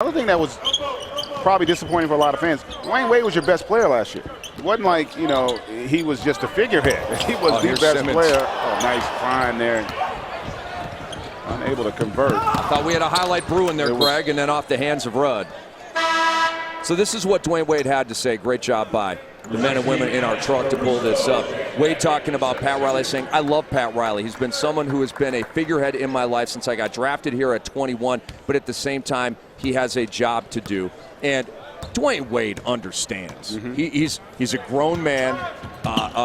Another thing that was probably disappointing for a lot of fans, Dwayne Wade was your best player last year. It wasn't like, he was just a figurehead. He was the best player. Oh, nice find there. Unable to convert. I thought we had a highlight brewing there, Greg, and then off the hands of Rudd. So this is what Dwayne Wade had to say. Great job by the men and women in our truck to pull this up. Wade talking about Pat Riley, saying, I love Pat Riley. He's been someone who has been a figurehead in my life since I got drafted here at 21, but at the same time, he has a job to do. And Dwayne Wade understands. He's a grown man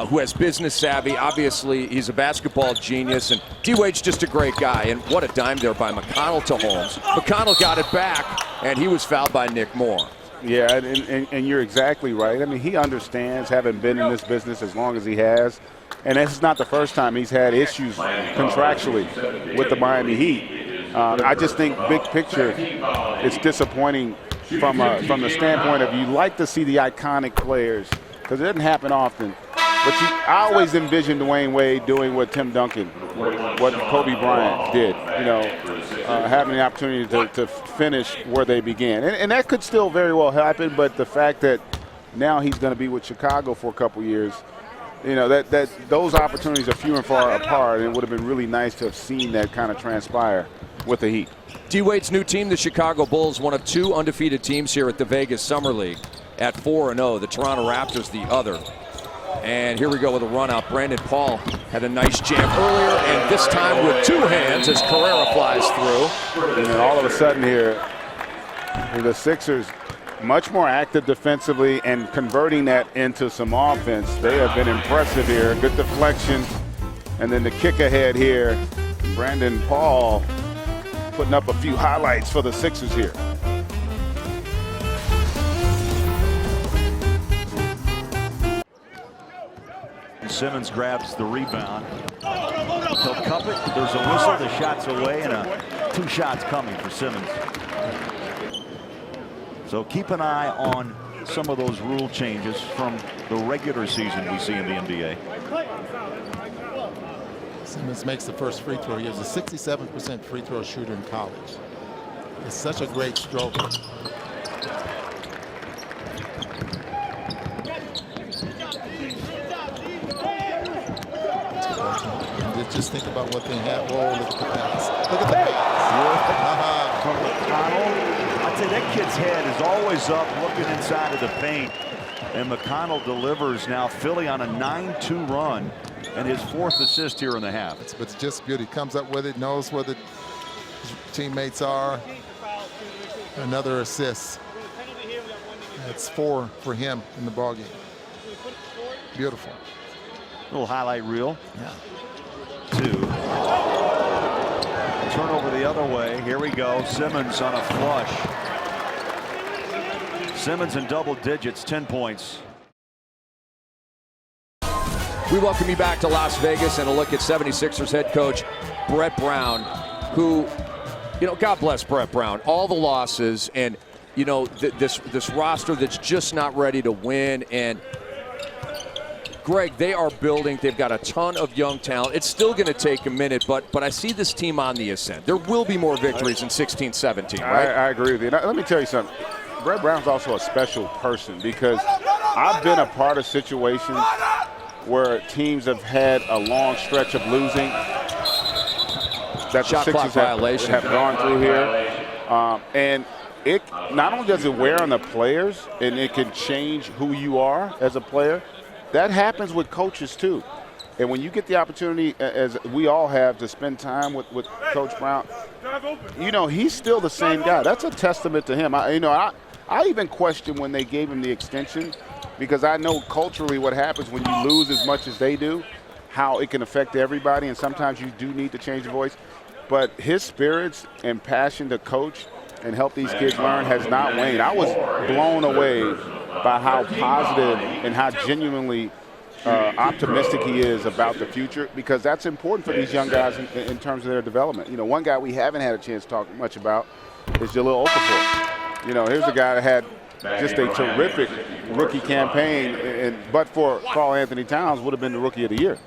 who has business savvy. Obviously, he's a basketball genius, and D-Wade's just a great guy. And what a dime there by McConnell to Holmes. McConnell got it back, and he was fouled by Nick Moore. Yeah, and you're exactly right. I mean, he understands, having been in this business as long as he has. And this is not the first time he's had issues contractually with the Miami Heat. I just think big picture, it's disappointing from the standpoint of you like to see the iconic players, because it doesn't happen often. But I always envisioned Dwayne Wade doing what Tim Duncan, what Kobe Bryant did, having the opportunity to finish where they began. And that could still very well happen, but the fact that now he's going to be with Chicago for a couple years, that those opportunities are few and far apart, and it would have been really nice to have seen that kind of transpire with the Heat. D-Wade's new team, the Chicago Bulls, one of two undefeated teams here at the Vegas Summer League at 4-0. The Toronto Raptors the other. And here we go with a run out. Brandon Paul had a nice jam earlier, and this time with two hands as Carrera flies through. And then all of a sudden here, the Sixers much more active defensively and converting that into some offense. They have been impressive here. Good deflection. And then the kick ahead here. Brandon Paul putting up a few highlights for the Sixers here. Simmons grabs the rebound. He'll cup it. There's a whistle. The shot's away, and two shots coming for Simmons. So keep an eye on some of those rule changes from the regular season we see in the NBA. Simmons makes the first free throw. He was a 67% free throw shooter in college. It's such a great stroke. Just think about what they have. Oh, look at the pass. Look at the pass. From McConnell. I'd say that kid's head is always up looking inside of the paint. And McConnell delivers now. Philly on a 9-2 run and his fourth assist here in the half. It's just beauty. Comes up with it, knows where the teammates are. Another assist. That's 4 for him in the ballgame. Beautiful. Little highlight reel. Yeah. 2. Turnover the other way. Here we go. Simmons on a flush. Simmons in double digits, 10 points. We welcome you back to Las Vegas and a look at 76ers head coach Brett Brown, who, God bless Brett Brown. All the losses and, this roster that's just not ready to win. And Greg, they are building. They've got a ton of young talent. It's still going to take a minute, but I see this team on the ascent. There will be more victories in 16-17, right? I agree with you. Now, let me tell you something. Brett Brown's also a special person, because I've been a part of situations where teams have had a long stretch of losing that the Sixers have gone through here. And it not only does it wear on the players, and it can change who you are as a player, that happens with coaches too. And when you get the opportunity, as we all have, to spend time with Coach Brown, he's still the same guy. That's a testament to him. I even question when they gave him the extension, because I know culturally what happens when you lose as much as they do, how it can affect everybody, and sometimes you do need to change the voice. But his spirits and passion to coach and help these kids learn has not waned. I was blown away by how positive and how genuinely optimistic he is about the future, because that's important for these young guys in terms of their development. One guy we haven't had a chance to talk much about is Jahlil Okafor. Here's a guy that had just a terrific rookie campaign, but for Karl Anthony Towns would have been the rookie of the year.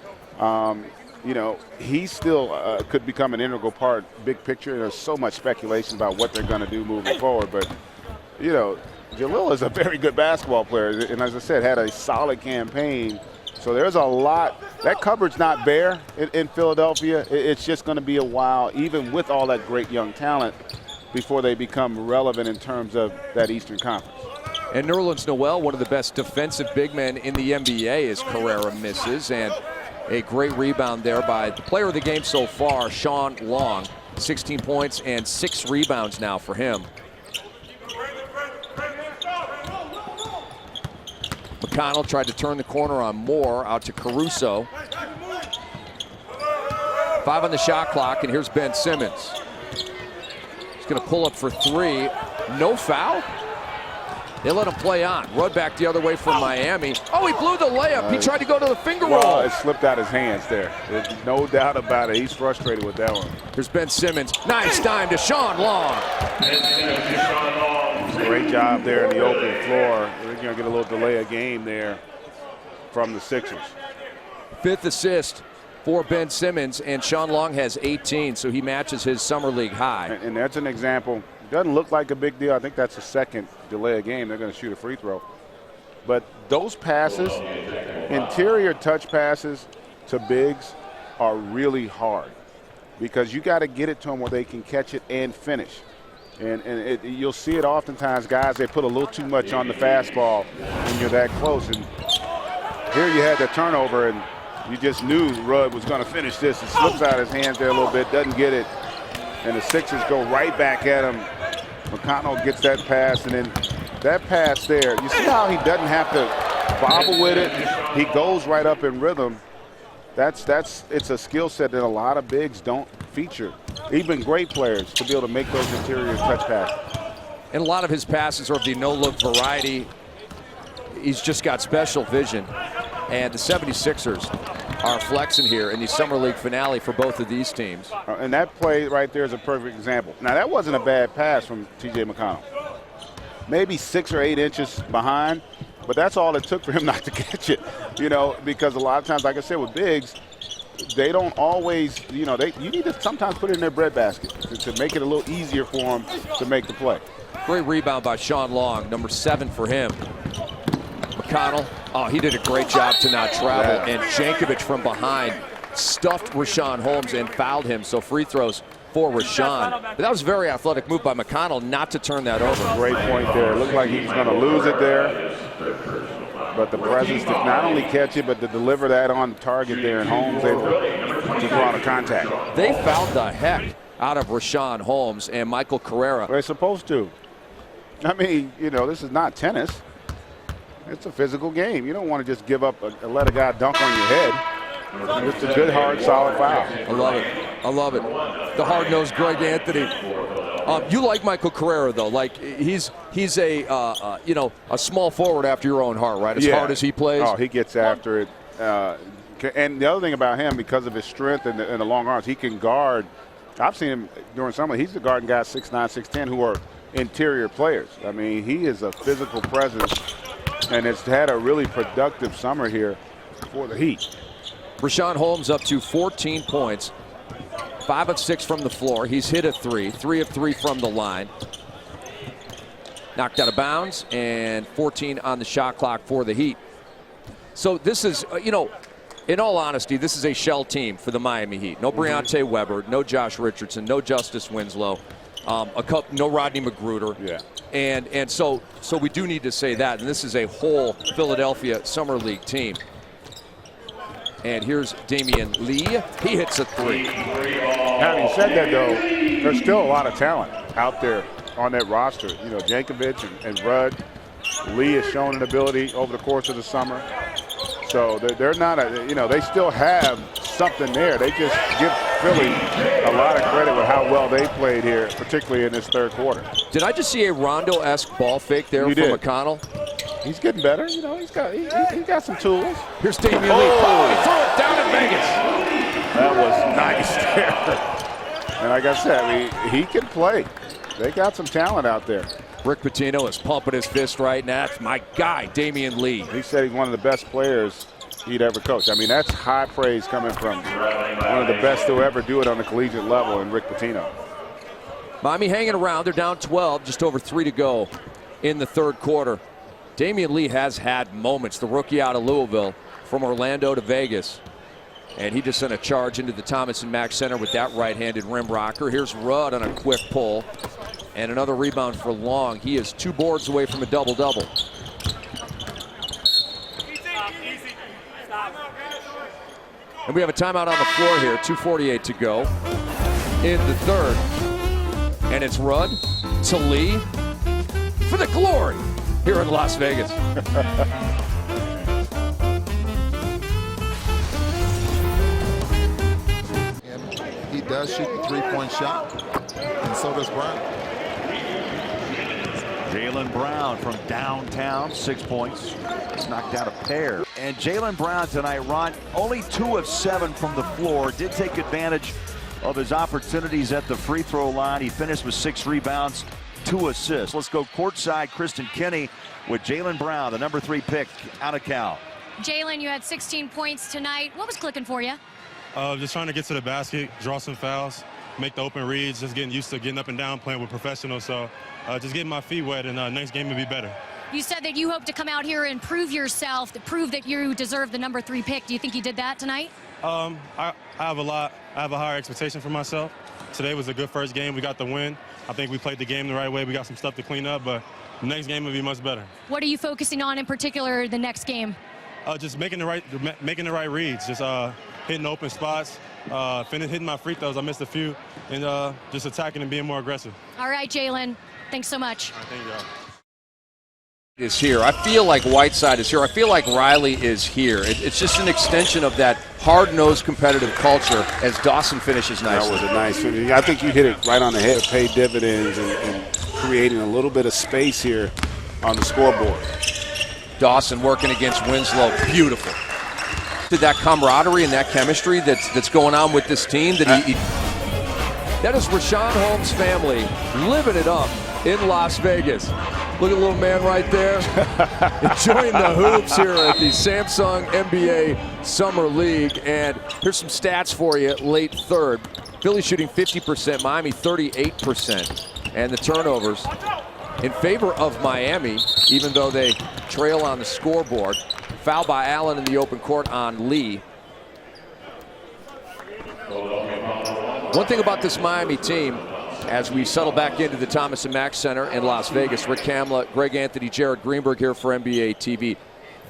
you know, he still could become an integral part, big picture. There's so much speculation about what they're going to do moving forward. But, you know, Jalil is a very good basketball player. And as I said, had a solid campaign. So there's a lot. That cupboard's not bare in Philadelphia. It's just going to be a while, even with all that great young talent, before they become relevant in terms of that Eastern Conference. And Nerlens Noel, one of the best defensive big men in the NBA, as Carrera misses. And a great rebound there by the player of the game so far, Sean Long. 16 points and 6 rebounds now for him. McConnell tried to turn the corner on Moore, out to Caruso. 5 on the shot clock, and here's Ben Simmons. He's going to pull up for 3. No foul? They let him play on. Rudd back the other way from Miami. Oh, he blew the layup. He tried to go to the finger roll. Well, it slipped out his hands there. There's no doubt about it. He's frustrated with that one. Here's Ben Simmons. Nice time to Sean Long. Great job there in the open floor. We're going to get a little delay of game there from the Sixers. 5th assist for Ben Simmons, and Sean Long has 18, so he matches his summer league high. And that's an example. Doesn't look like a big deal. I think that's the second delay of game. They're going to shoot a free throw. But those passes, interior touch passes to bigs, are really hard because you got to get it to them where they can catch it and finish. And you'll see it oftentimes, guys, they put a little too much on the fastball when you're that close. And here you had the turnover, and you just knew Rudd was going to finish this. It slips out of his hands there a little bit, doesn't get it. And the Sixers go right back at him. McConnell gets that pass, and then that pass there, you see how he doesn't have to bobble with it? He goes right up in rhythm. It's a skill set that a lot of bigs don't feature. Even great players to be able to make those interior touch passes. And a lot of his passes are of the no-look variety. He's just got special vision. And the 76ers are flexing here in the Summer League finale for both of these teams. And that play right there is a perfect example. Now, that wasn't a bad pass from T.J. McConnell. Maybe 6 or 8 inches behind, but that's all it took for him not to catch it, you know, because a lot of times, like I said, with bigs, they don't always, you know, you need to sometimes put it in their breadbasket to make it a little easier for them to make the play. Great rebound by Sean Long, number 7 for him. McConnell, oh, he did a great job to not travel. Yeah. And Jankovic from behind stuffed Rashawn Holmes and fouled him. So free throws for Rashawn. But that was a very athletic move by McConnell not to turn that over. Great point there. It looked like he was going to lose it there. But the presence to not only catch it, but to deliver that on target there. And Holmes able to draw the contact. They fouled the heck out of Rashawn Holmes and Michael Carrera. They're supposed to. I mean, you know, this is not tennis. It's a physical game. You don't want to just give up and let a guy dunk on your head. It's a good, hard, solid foul. I love it. I love it. The hard-nosed Greg Anthony. You like Michael Carrera, though. Like, he's a you know, a small forward after your own heart, right? As hard as he plays. Oh, he gets after it. And the other thing about him, because of his strength and the long arms, he can guard. I've seen him during summer. He's the guarding guys 6'9", 6'10", who are interior players. I mean, he is a physical presence. And has had a really productive summer here for the Heat. Rashawn Holmes up to 14 points, 5 of 6 from the floor. He's hit a 3, 3 of 3 from the line. Knocked out of bounds, and 14 on the shot clock for the Heat. So this is, you know, in all honesty, this is a shell team for the Miami Heat. No Breonte Weber, no Josh Richardson, no Justice Winslow, no Rodney Magruder. Yeah. And so we do need to say that. And this is a whole Philadelphia Summer League team. And here's Damian Lee. He hits a 3. Having said that, though, there's still a lot of talent out there on that roster. You know, Jankovic and Rudd. Lee has shown an ability over the course of the summer. So they're not you know, they still have something there. They just give Philly a lot of credit with how well they played here, particularly in this third quarter. Did I just see a Rondo-esque ball fake there from McConnell? He's getting better. You know, he got some tools. Here's Damian Lee. Oh, he threw it down in Vegas. That was nice there. And like I said, I mean, he can play. They got some talent out there. Rick Pitino is pumping his fist right now. That's my guy, Damian Lee. He said he's one of the best players he'd ever coached. I mean, that's high praise coming from one of the best to ever do it on the collegiate level in Rick Pitino. Miami hanging around. They're down 12, just over 3 to go in the third quarter. Damian Lee has had moments, the rookie out of Louisville, from Orlando to Vegas. And he just sent a charge into the Thomas & Mack Center with that right-handed rim rocker. Here's Rudd on a quick pull. And another rebound for Long. He is 2 boards away from a double-double. And we have a timeout on the floor here, 2:48 to go in the third. And it's Rudd to Lee for the glory here in Las Vegas. And he does shoot the three-point shot, and so does Brown. Jaylen Brown from downtown, 6 points. He's knocked out a pair. And Jaylen Brown tonight, Ron, only 2 of 7 from the floor. Did take advantage of his opportunities at the free throw line. He finished with 6 rebounds, 2 assists. Let's go courtside. Kristen Kinney with Jaylen Brown, the number 3 pick out of Cal. Jaylen, you had 16 points tonight. What was clicking for you? Just trying to get to the basket, draw some fouls, make the open reads, just getting used to getting up and down, playing with professionals. So just getting my feet wet, and next game will be better. You said that you hope to come out here and prove yourself, to prove that you deserve the number 3 pick. Do you think you did that tonight? I have a higher expectation for myself. Today was a good first game. We got the win. I think we played the game the right way. We got some stuff to clean up, but the next game will be much better. What are you focusing on in particular the next game? Just making the right reads, just hitting open spots, hitting my free throws. I missed a few, and just attacking and being more aggressive. All right, Jaylen. Thanks so much. All right, thank you, guys. Is here. I feel like Whiteside is here. I feel like Riley is here. It's just an extension of that hard-nosed competitive culture as Dawson finishes nicely. That was a nice finish. I think you hit it right on the head. Paid dividends and creating a little bit of space here on the scoreboard. Dawson working against Winslow. Beautiful. To that camaraderie and that chemistry that's going on with this team. That is Rashawn Holmes' family living it up in Las Vegas. Look at the little man right there, enjoying the hoops here at the Samsung NBA Summer League. And here's some stats for you, late third. Philly shooting 50%, Miami 38%. And the turnovers in favor of Miami, even though they trail on the scoreboard. Foul by Allen in the open court on Lee. One thing about this Miami team, as we settle back into the Thomas & Mack Center in Las Vegas, Rick Kamla, Greg Anthony, Jared Greenberg here for NBA TV.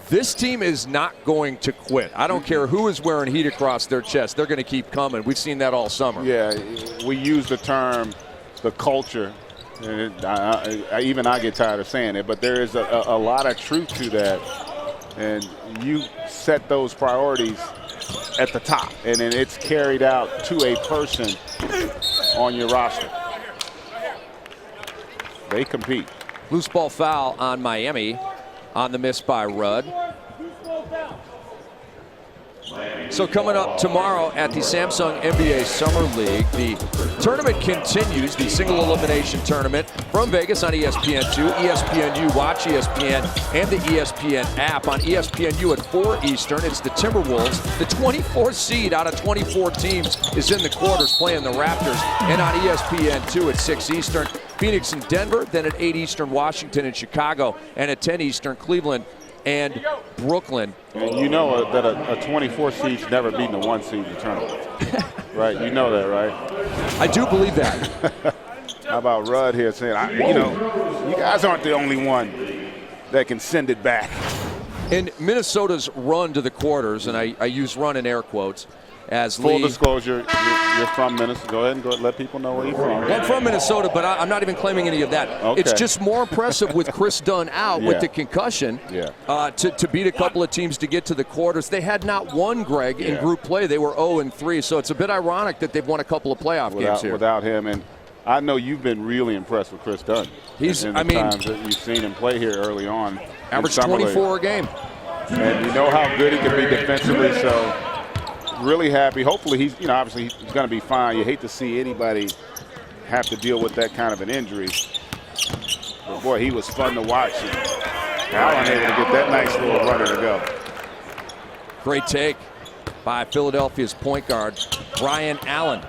This team is not going to quit. I don't care who is wearing heat across their chest. They're going to keep coming. We've seen that all summer. Yeah, we use the term, the culture. And even I get tired of saying it, but there is a lot of truth to that. And you set those priorities at the top, and then it's carried out to a person on your roster. They compete. Loose ball foul on Miami on the miss by Rudd. So coming up tomorrow at the Samsung NBA Summer League, the tournament continues, the single elimination tournament from Vegas on ESPN2, ESPNU Watch ESPN, and the ESPN app. On ESPNU at 4 Eastern, it's the Timberwolves. The 24th seed out of 24 teams is in the quarters playing the Raptors. And on ESPN2 at 6 Eastern, Phoenix and Denver. Then at 8 Eastern, Washington and Chicago. And at 10 Eastern, Cleveland and Brooklyn. And you know that a 24 seed's never beaten a 1 seed in the tournament. Right? You know that, right? I do believe that. How about Rudd here saying, you guys aren't the only one that can send it back. In Minnesota's run to the quarters, and I use run in air quotes, as Full Lee, disclosure, you're from Minnesota. Go ahead and let people know where you're from. I'm from Minnesota, but I'm not even claiming any of that. Okay. It's just more impressive with Chris Dunn out with the concussion to beat a couple of teams to get to the quarters. They had not won, Greg, in group play. They were 0-3, so it's a bit ironic that they've won a couple of playoff games here. Without him, and I know you've been really impressed with Chris Dunn. Times that you've seen him play here early on. Average 24 a game. And you know how good he can be defensively, so really happy. Hopefully he's, obviously he's going to be fine. You hate to see anybody have to deal with that kind of an injury. But boy, he was fun to watch. And Allen able to get that nice little runner to go. Great take by Philadelphia's point guard, Brian Allen.